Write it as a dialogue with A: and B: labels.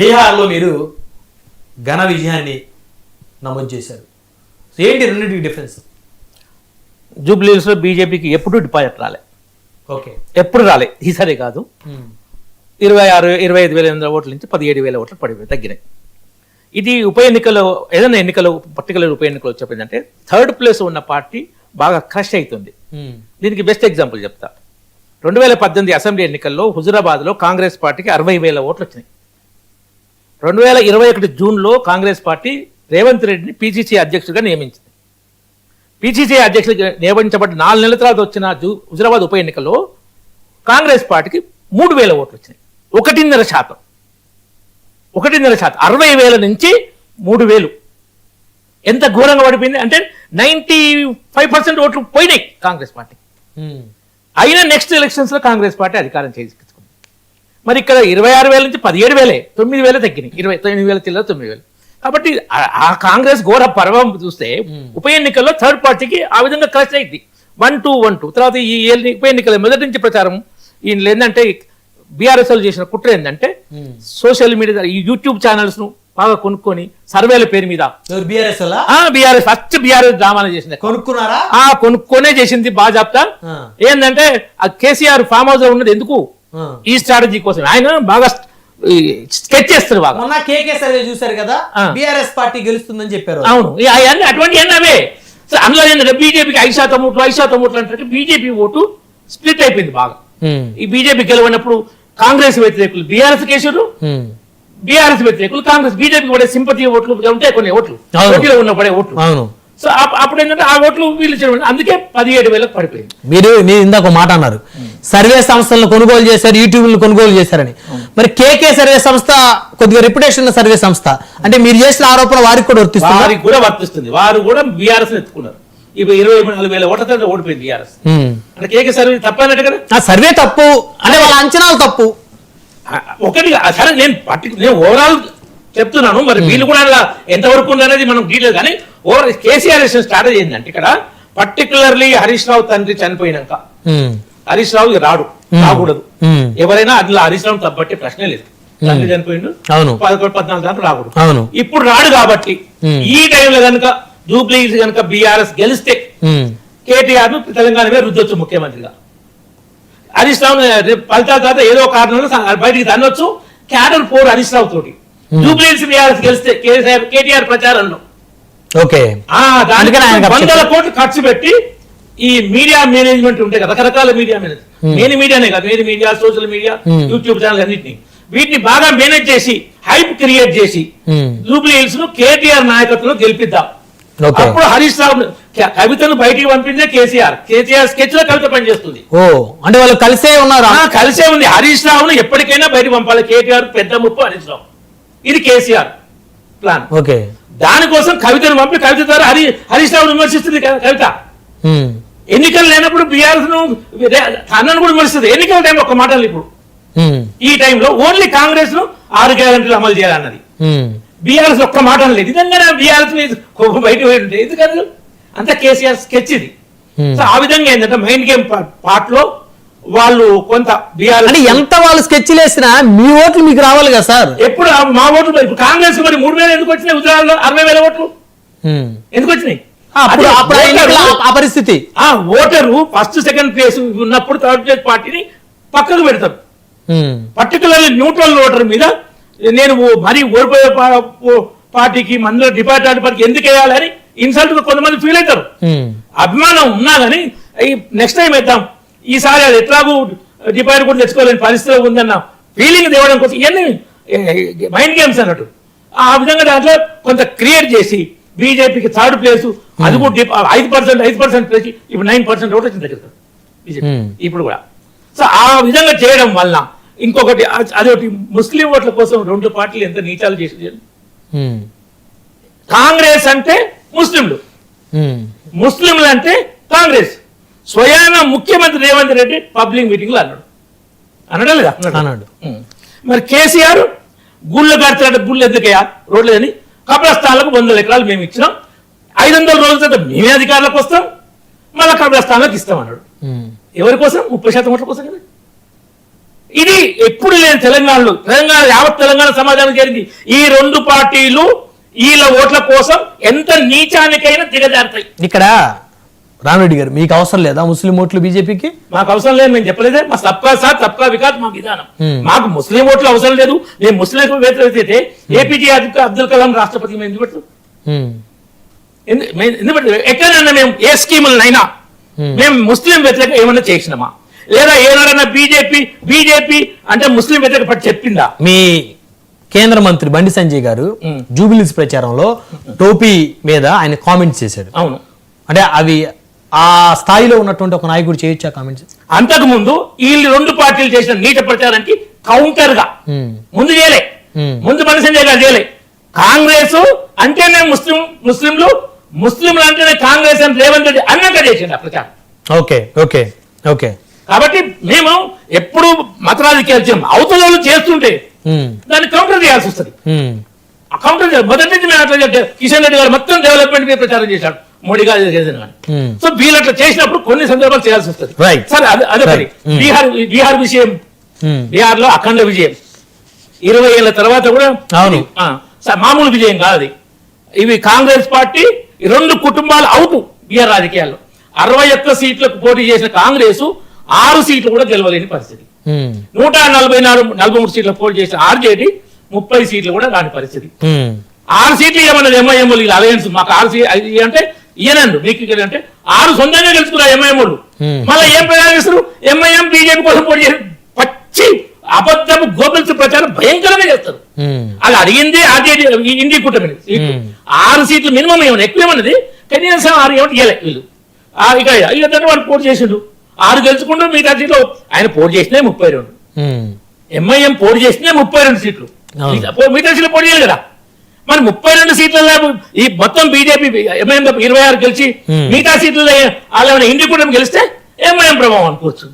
A: బీహార్లో మీరు ఘన విజయాన్ని నమోదు చేశారు. ఏంటి రెండింటికి డిఫరెన్స్?
B: జూబ్లీహిల్స్లో బీజేపీకి ఎప్పుడు డిపాజిట్ రాలే.
A: ఓకే,
B: ఎప్పుడు రాలే, ఈసారి కాదు. 25,000 ఓట్ల నుంచి 17,000 ఓట్లు తగ్గినాయి. ఇది ఉప ఎన్నికల్లో ఏదైనా ఎన్నికలు పర్టికులర్ ఉప ఎన్నికలు వచ్చేపోయిందంటే థర్డ్ ప్లేస్ ఉన్న పార్టీ బాగా క్రష్ అవుతుంది. దీనికి బెస్ట్ ఎగ్జాంపుల్ చెప్తా. 2018 అసెంబ్లీ ఎన్నికల్లో హుజురాబాద్లో కాంగ్రెస్ పార్టీకి 60,000 ఓట్లు వచ్చినాయి. 2021 జూన్లో కాంగ్రెస్ పార్టీ రేవంత్ రెడ్డిని పిసిసి అధ్యక్షుడిగా నియమించింది. పిసిసి అధ్యక్షుడిగా నియమించబడ్డ 4 నెలల తర్వాత వచ్చిన హుజురాబాద్ ఉప ఎన్నికల్లో కాంగ్రెస్ పార్టీకి 3,000 ఓట్లు వచ్చినాయి. 1.5%. 60,000 నుంచి 3,000. ఎంత ఘోరంగా పడిపోయింది అంటే 95% ఓట్లు పోయినాయి కాంగ్రెస్ పార్టీ. అయినా నెక్స్ట్ ఎలక్షన్స్ లో కాంగ్రెస్ పార్టీ అధికారం చేయించుకుంది. మరి ఇక్కడ 26,000 నుంచి 17,000, 9,000 తగ్గినాయి. 29,000 చిల్లర 9,000. కాబట్టి ఆ కాంగ్రెస్ ఘోర పర్వం చూస్తే ఉప ఎన్నికల్లో థర్డ్ పార్టీకి ఆ విధంగా క్రష్ అయింది. 1-2 తర్వాత ఈ ఉప ఎన్నికల మొదటి నుంచి ప్రచారం ఈయన ఏంటంటే బీఆర్ఎస్ చేసిన కుట్ర ఏంటంటే సోషల్ మీడియా ఈ యూట్యూబ్ ఛానల్స్ ను బాగా కొనుక్కొని సర్వేల పేరు మీద బీఆర్ఎస్ ఫస్ట్ బీఆర్ఎస్ డ్రామాలు చేసింది.
A: కొనుక్కున్నారా?
B: కొనుక్కొనే చేసింది. బాగా చెప్తా ఏంటంటే ఆ కేసీఆర్ ఫామ్ హౌస్ లో ఉన్నది ఎందుకు? ఈ స్ట్రాటజీ కోసం. ఆయన బాగా స్కెచ్ చేస్తారు. బాగా
A: మొన్న కేకే సర్వే చూసారు కదా, బీఆర్ఎస్ పార్టీ గెలుస్తుందని చెప్పారు.
B: అవును, అటువంటి అవే. అందులో ఏంటంటే బీజేపీకి 5% ఓట్లు 5% ఓట్లు అంటే బీజేపీ ఓటు స్ప్లిట్ అయిపోయింది బాగా. ఈ బీజేపీ గెలవనప్పుడు కాంగ్రెస్ వ్యతిరేకులు బీఆర్ఎస్ కేసులు, బీఆర్ఎస్ వ్యతిరేకులు కాంగ్రెస్. బీజేపీ పడే సింపతి ఓట్లు ఉంటాయి, కొన్ని ఓట్లు పోటీలో ఉన్న పడే ఓట్లు. సో అప్పుడు ఏంటంటే ఆ ఓట్లు వీళ్ళు అందుకే 17,000 పడిపోయింది.
A: మీరు ఇందాక మాట అన్నారు, సర్వే సంస్థలను కొనుగోలు చేశారు, యూట్యూబ్ కొనుగోలు చేశారని. మరి కేకే సర్వే సంస్థ కొద్దిగా రెప్యుటేషన్ సర్వే సంస్థ అంటే మీరు చేసిన ఆరోపణ వారికి కూడా
B: వర్తిస్తుంది. వారు కూడా బీఆర్ఎస్ ఎత్తుకున్నారు. ఇప్పుడు 24,000 ఓట్లతో ఓడిపోయింది బీఆర్ఎస్. అంటే కేకే సర్వే తప్పన్నట్టు కదా.
A: ఆ సర్వే తప్పు అంటే వాళ్ళ అంచనాలు తప్పు.
B: ఒకటి సరే, నేను ఓవరాల్ చెప్తున్నాను. మరి వీళ్ళు కూడా ఎంతవరకు ఉందనేది మనం డీటెయిల్. కానీ ఓవరాల్ కేసీఆర్ స్ట్రాటజీ ఏంటంటే ఇక్కడ పర్టికులర్లీ హరీష్ రావు తండ్రి చనిపోయినాక హరీష్ రావు రాకూడదు. ఎవరైనా అందులో హరీష్ రావు తప్పట్టే ప్రశ్నే లేదు. తండ్రి చనిపోయిండు 11-14 దాకా రాకూడదు. ఇప్పుడు రాడు కాబట్టి ఈ టైంలో కనుక జూబ్లీహిల్స్ కనుక బీఆర్ఎస్ గెలిస్తే కేటీఆర్ ను తెలంగాణ మీద రుద్దొచ్చు ముఖ్యమంత్రిగా. హరీష్ రావు ఫలితాల తర్వాత ఏదో కారణంలో బయటికి తన్నొచ్చు. క్యాడర్ పోరు హరీష్ రావు తోటి. జూబ్లీహిల్స్ బీఆర్ఎస్ గెలిస్తే కేటీఆర్ ప్రచారంలో వందల కోట్లు ఖర్చు పెట్టి ఈ మీడియా మేనేజ్మెంట్ ఉంటాయి కదా, రకరకాల మీడియా మేనేజ్మెంట్, మీడియానే కాదు, media, social media, YouTube channel అన్నింటినీ వీటిని బాగా మేనేజ్ చేసి హైప్ క్రియేట్ చేసి జూబ్లీహిల్స్ ను కేటీఆర్ నాయకత్వంలో గెలిపిద్దాం. అప్పుడు హరీష్ రావు కవితను బయటికి పంపించే కేసీఆర్ స్కెచ్ లో కవిత పనిచేస్తుంది.
A: అంటే వాళ్ళు కలిసే ఉన్నారు,
B: కలిసే ఉంది. హరీష్ రావును ఎప్పటికైనా బయటకు పంపాలి. కేటీఆర్ పెద్ద ముప్పు హరీష్ రావు. ఇది కేసీఆర్ ప్లాన్. దానికోసం కవితను పంపి కవిత ద్వారా హరీష్ రావును విమర్శిస్తుంది కవిత. ఎన్నికలు లేనప్పుడు బీఆర్ఎస్ ను అన్నను కూడా విమర్శిస్తుంది. ఎన్నికల టైంలో ఒక్క మాటలు. ఇప్పుడు ఈ టైంలో ఓన్లీ కాంగ్రెస్ ను 6 గ్యారెంటీలు అమలు చేయాలన్నది. బీఆర్ఎస్ ఒక్క మాట లేదు. నిజంగా బీఆర్ఎస్ బయట పోయి ఉంటే ఎందుకంటే అంత కేసీఆర్ స్కెచ్ ఇది. సో ఆ విధంగా ఏంటంటే మైండ్ గేమ్ పార్ట్ లో వాళ్ళు కొంత బీఆర్ఎస్
A: ఎంత వాళ్ళు స్కెచ్ వేసినా మీ ఓట్లు మీకు రావాలి కదా సార్.
B: ఎప్పుడు మా ఓట్లు ఇప్పుడు కాంగ్రెస్ మరి 3,000 ఎందుకు వచ్చినాయి? ఉత్తరాల్లో 60,000 ఓట్లు ఎందుకు వచ్చినాయి?
A: ఆ పరిస్థితి
B: ఓటరు ఫస్ట్ సెకండ్ ప్లేస్ ఉన్నప్పుడు థర్డ్ ప్లేస్ పార్టీని పక్కకు పెడతారు. పర్టికులర్లీ న్యూట్రల్ ఓటర్ మీద నేను మరీ ఓడిపోయే పార్టీకి మందులో డిపార్ట్మెంట్ పార్టీకి ఎందుకు వేయాలని ఇన్సల్ట్ గా కొంతమంది ఫీల్ అవుతారు. అభిమానం ఉన్నా కానీ నెక్స్ట్ టైం వేద్దాం, ఈసారి అది ఎట్లాగూ డిపార్ట్మెంట్ కూడా తెచ్చుకోలేని పరిస్థితి ఉందన్న ఫీలింగ్ తేవడం కోసం ఇవన్నీ మైండ్ గేమ్స్ అన్నట్టు. ఆ విధంగా దాంట్లో కొంత క్రియేట్ చేసి బీజేపీకి థర్డ్ ప్లేస్, అది కూడా 5% ప్లేస్, ఇప్పుడు 9% ఓట్లు వచ్చింది దగ్గర బీజేపీ ఇప్పుడు కూడా. సో ఆ విధంగా చేయడం వల్ల ఇంకొకటి అదొకటి ముస్లిం ఓట్ల కోసం 2 పార్టీలు ఎంత నీచాలు చేసి. కాంగ్రెస్ అంటే ముస్లింలు, ముస్లింలు అంటే కాంగ్రెస్. స్వయాన ముఖ్యమంత్రి రేవంత్ రెడ్డి పబ్లిక్ మీటింగ్ లో అన్నాడు లేదా? అన్నాడు. మరి కేసీఆర్ గుళ్ళు కడతాడు, గుళ్ళు ఎందుకయ్యా రోడ్లు అని కబ్రస్థానాలకు 100 ఎకరాలు మేము ఇచ్చినాం, 500 రోజుల తర్వాత మేమే అధికారులకు వస్తాం, మళ్ళీ కబ్రస్థానాలకు ఇస్తాం అన్నాడు. ఎవరి కోసం? 30% ఓట్ల కోసం కదా. ఇది ఎప్పుడు లేదు తెలంగాణలో. యావత్ తెలంగాణ సమాజానికి జరిగింది. ఈ రెండు పార్టీలు వీళ్ళ ఓట్ల కోసం ఎంత నీచానికైనా దిగజారుతాయి.
A: ఇక్కడ రామిరెడ్డి గారు, మీకు అవసరం లేదా ముస్లిం ఓట్లు బీజేపీకి?
B: మాకు అవసరం లేదు, మేము చెప్పలేదే. మా సబ్కా సాత్ సబ్కా వికాస్ మా విధానం. మాకు ముస్లిం ఓట్లు అవసరం లేదు. మేము ముస్లిం వ్యతిరేకతే ఏపీజే అబ్దుల్ కలాం రాష్ట్రపతి మేము ఎందుకు పెడతాం? ఎందుకు పెడతాం? ఎక్కడైనా మేము ఏ స్కీములనైనా మేము ముస్లిం వ్యతిరేక ఏమైనా చేసినామా? లేదా ఏనాడన్నా బీజేపీ అంటే ముస్లిం వ్యతిరేక పట్టి చెప్పిందా?
A: మీ కేంద్ర మంత్రి బండి సంజయ్ గారు జూబిలీస్ ప్రచారంలో టోపీ మీద ఆయన కామెంట్స్ చేశాడు.
B: అవును,
A: అంటే అవి ఆ స్థాయిలో ఉన్నటువంటి ఒక నాయకుడు చేయొచ్చా కామెంట్స్?
B: అంతకు ముందు వీళ్ళు రెండు పార్టీలు చేసిన నీచ ప్రచారానికి కౌంటర్ గా ముందు చేయలే. ముందు బండి సంజయ్ గారు చేయలే. కాంగ్రెస్ అంటేనే ముస్లింలు అంటేనే కాంగ్రెస్ అని రేవంత్ రెడ్డి అన్నాక చేసిండు ఆ ప్రచారం.
A: Okay okay okay.
B: కాబట్టి మేము ఎప్పుడు మత రాజకీయాలు చేయం. అవతల వాళ్ళు చేస్తుంటే దాన్ని కౌంటర్ చేయాల్సి వస్తుంది. ఆ కౌంటర్ మొదటి నుంచి మేము అట్లా కిషన్ రెడ్డి గారు మొత్తం డెవలప్మెంట్ మీద ప్రచారం చేశాడు, మోడీ గారు చేసిన. సో వీళ్ళు అట్లా చేసినప్పుడు కొన్ని సందర్భాలు చేయాల్సి వస్తుంది. సరే అదే పని. బీహార్ విషయం, బీహార్ లో అఖండ విజయం 20 ఏళ్ల తర్వాత కూడా మామూలు విజయం కాదు అది. ఇవి కాంగ్రెస్ పార్టీ రెండు కుటుంబాలు అవుట్ బీహార్ రాజకీయాల్లో. 61 సీట్లకు పోటీ చేసిన కాంగ్రెస్ 6 సీట్లు కూడా గెలవలేని పరిస్థితి. 143 సీట్లకు పోటీ చేసిన ఆర్జేడీ 30 సీట్లు కూడా రాని పరిస్థితి. 6 సీట్లు ఏమన్నది ఎంఐఎం అలయన్స్. మాకు 6 సీట్లు అంటే ఈయనండు మీకు అంటే 6 సొంతంగా గెలుచుకున్నారు ఎంఐఎం వాళ్ళు. మళ్ళీ ఏం ప్రచారం చేస్తారు? ఎంఐఎం బీజేపీ కోసం పోటీ చేసి పచ్చి అబద్ధపు గోబెల్స్ ప్రచారం భయంకరంగా చేస్తారు. అది అడిగింది ఆర్జేడీ ఇండి కూటమి 6 సీట్లు మినిమం ఏమన్నా ఎక్కువ ఏమన్నది కనీసం 6 ఏమంటే ఇవ్వలే వీళ్ళు. ఇక వాళ్ళు పోటీ చేసిండు 6 గెలుచుకుంటూ మిగతా సీట్లు ఆయన పోటీ చేసినా 32. ఎంఐఎం పోటీ చేసినా 32 సీట్లు. మిగతా సీట్లు పోటీ చేయాలి కదా. మరి 32 సీట్లలో ఈ మొత్తం బీజేపీ ఎంఐఎం 26 గెలిచి మిగతా సీట్లలో వాళ్ళ ఇండి కూటమి గెలిస్తే ఎంఐఎం ప్రభావం అనుకోవచ్చు.